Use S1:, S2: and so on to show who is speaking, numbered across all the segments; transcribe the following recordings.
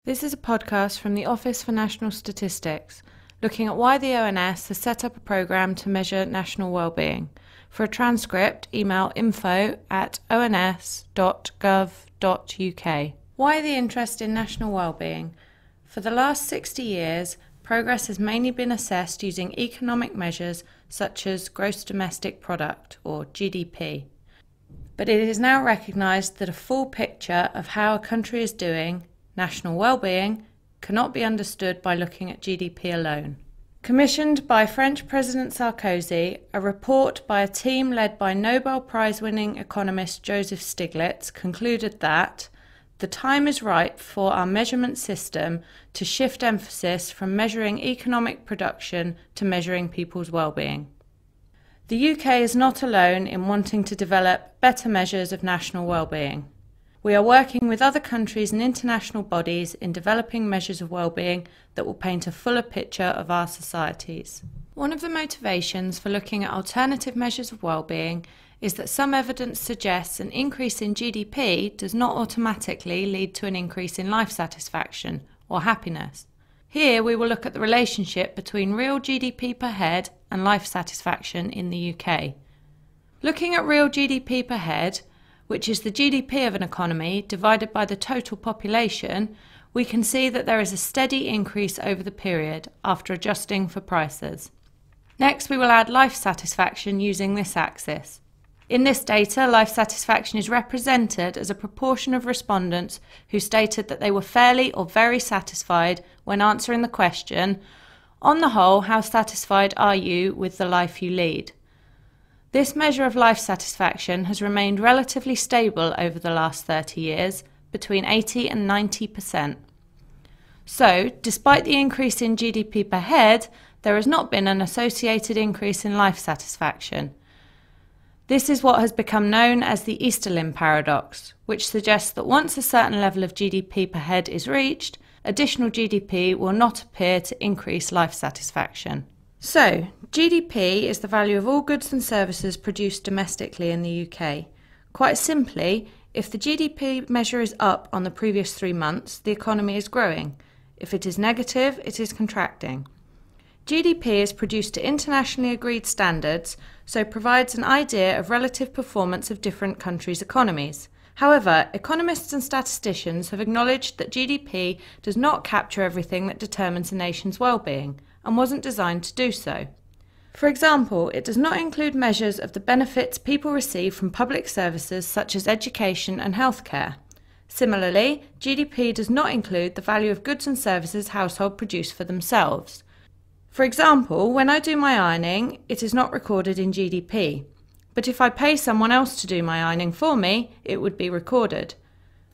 S1: This is a podcast from the Office for National Statistics, looking at why the ONS has set up a programme to measure national wellbeing. For a transcript, email info@ons.gov.uk. Why the interest in national wellbeing? For the last 60 years, progress has mainly been assessed using economic measures such as gross domestic product, or GDP. But it is now recognised that a full picture of how a country is doing, national wellbeing, cannot be understood by looking at GDP alone. Commissioned by French President Sarkozy, a report by a team led by Nobel Prize-winning economist Joseph Stiglitz concluded that the time is ripe for our measurement system to shift emphasis from measuring economic production to measuring people's wellbeing. The UK is not alone in wanting to develop better measures of national wellbeing. We are working with other countries and international bodies in developing measures of wellbeing that will paint a fuller picture of our societies. One of the motivations for looking at alternative measures of wellbeing is that some evidence suggests an increase in GDP does not automatically lead to an increase in life satisfaction or happiness. Here we will look at the relationship between real GDP per head and life satisfaction in the UK. Looking at real GDP per head, which is the GDP of an economy divided by the total population, we can see that there is a steady increase over the period after adjusting for prices. Next, we will add life satisfaction using this axis. In this data, life satisfaction is represented as a proportion of respondents who stated that they were fairly or very satisfied when answering the question, "On the whole, how satisfied are you with the life you lead?" This measure of life satisfaction has remained relatively stable over the last 30 years, between 80 and 90%. So, despite the increase in GDP per head, there has not been an associated increase in life satisfaction. This is what has become known as the Easterlin paradox, which suggests that once a certain level of GDP per head is reached, additional GDP will not appear to increase life satisfaction. So, GDP is the value of all goods and services produced domestically in the UK. Quite simply, if the GDP measure is up on the previous 3 months, the economy is growing. If it is negative, it is contracting. GDP is produced to internationally agreed standards, so provides an idea of relative performance of different countries' economies. However, economists and statisticians have acknowledged that GDP does not capture everything that determines a nation's well-being, and wasn't designed to do so. For example, it does not include measures of the benefits people receive from public services such as education and healthcare. Similarly, GDP does not include the value of goods and services households produce for themselves. For example, when I do my ironing, it is not recorded in GDP. But if I pay someone else to do my ironing for me, it would be recorded.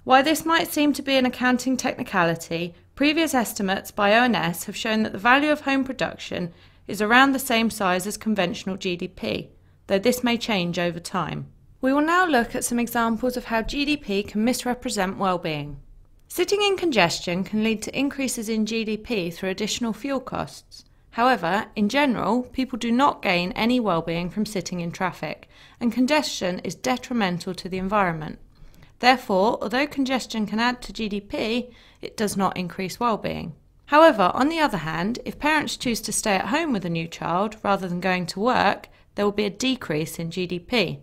S1: While this might seem to be an accounting technicality, previous estimates by ONS have shown that the value of home production is around the same size as conventional GDP, though this may change over time. We will now look at some examples of how GDP can misrepresent well-being. Sitting in congestion can lead to increases in GDP through additional fuel costs. However, in general, people do not gain any well-being from sitting in traffic, and congestion is detrimental to the environment. Therefore, although congestion can add to GDP, it does not increase well-being. However, on the other hand, if parents choose to stay at home with a new child rather than going to work, there will be a decrease in GDP.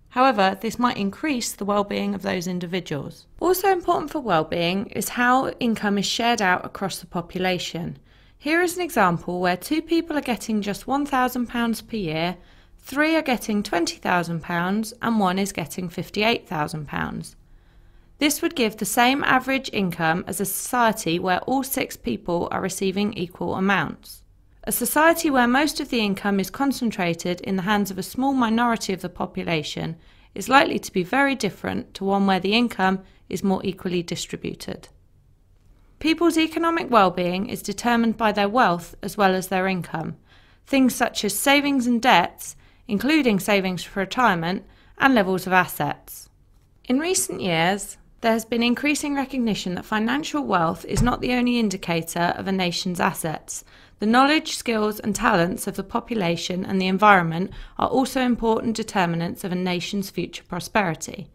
S1: However, this might increase the well-being of those individuals. Also important for well-being is how income is shared out across the population. Here is an example where 2 people are getting just £1,000 per year, 3 are getting £20,000 and 1 is getting £58,000. This would give the same average income as a society where all 6 people are receiving equal amounts. A society where most of the income is concentrated in the hands of a small minority of the population is likely to be very different to one where the income is more equally distributed. People's economic well-being is determined by their wealth as well as their income. Things such as savings and debts, including savings for retirement, and levels of assets. In recent years, there has been increasing recognition that financial wealth is not the only indicator of a nation's assets. The knowledge, skills and talents of the population and the environment are also important determinants of a nation's future prosperity.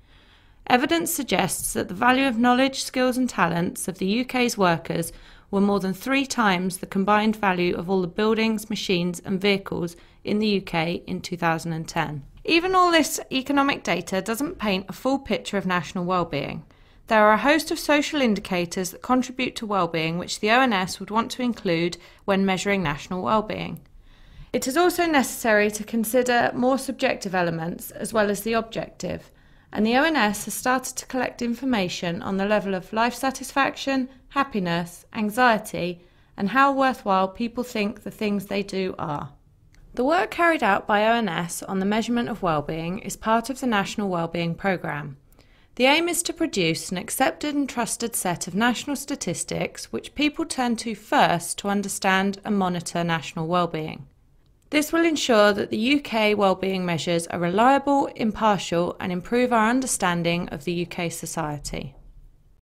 S1: evidence suggests that the value of knowledge, skills and talents of the UK's workers were more than 3 times the combined value of all the buildings, machines and vehicles in the UK in 2010. Even all this economic data doesn't paint a full picture of national wellbeing. There are a host of social indicators that contribute to wellbeing which the ONS would want to include when measuring national wellbeing. It is also necessary to consider more subjective elements as well as the objective, and the ONS has started to collect information on the level of life satisfaction, happiness, anxiety, and how worthwhile people think the things they do are. The work carried out by ONS on the measurement of wellbeing is part of the National Wellbeing Programme. The aim is to produce an accepted and trusted set of national statistics which people turn to first to understand and monitor national wellbeing. This will ensure that the UK wellbeing measures are reliable, impartial and improve our understanding of the UK society.